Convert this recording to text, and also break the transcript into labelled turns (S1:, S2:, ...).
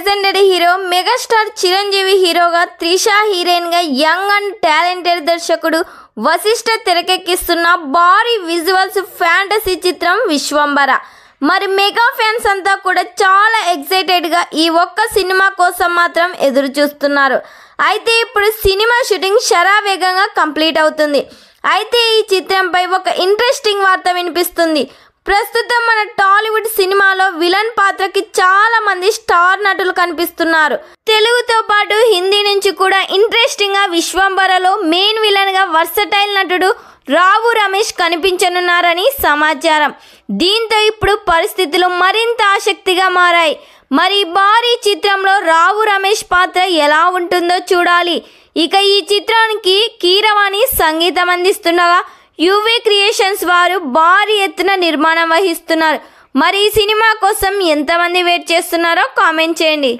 S1: Legendary hero megastar Chiranjeevi హీరోగా, Trisha heroine గా young and talented దర్శకుడు వశిష్ఠ తెరకెక్కిస్తున్న భారీ విజువల్స్ ఫ్యాంటసీ చిత్రం విశ్వంబర. మరి మెగా ఫ్యాన్స్ అంతా కూడా చాలా ఎక్సైటెడ్ గా ఈ ఒక్క సినిమా కోసం మాత్రం ఎదురు చూస్తున్నారు. అయితే ఇప్పుడు సినిమా షూటింగ్ శరవేగంగా కంప్లీట్ అవుతుంది. అయితే ఈ చిత్రంపై ఒక ఇంట్రెస్టింగ్ వార్త వినిపిస్తుంది. ప్రస్తుతం మన టాలీవుడ్ సినిమాలో విలన్ పాత్రకి చాలా మంది స్టార్ నటులు కనిపిస్తున్నారు. తెలుగుతో పాటు హిందీ నుంచి కూడా ఇంట్రెస్టింగ్ గా విశ్వంబరలో మెయిన్ విలన్ గా వర్సటైల్ నటుడు రావు రమేష్ కనిపించనున్నారని సమాచారం. దీంతో ఇప్పుడు పరిస్థితులు మరింత ఆసక్తిగా మారాయి. మరి భారీ చిత్రంలో రావు రమేష్ పాత్ర ఎలా ఉంటుందో చూడాలి. ఇక ఈ చిత్రానికి కీరవాణి సంగీతం అందిస్తుండగా యువి క్రియేషన్స్ వారు భారీ ఎత్తున నిర్మాణం వహిస్తున్నారు. మరి ఈ సినిమా కోసం ఎంతమంది వెయిట్ చేస్తున్నారో కామెంట్ చేయండి.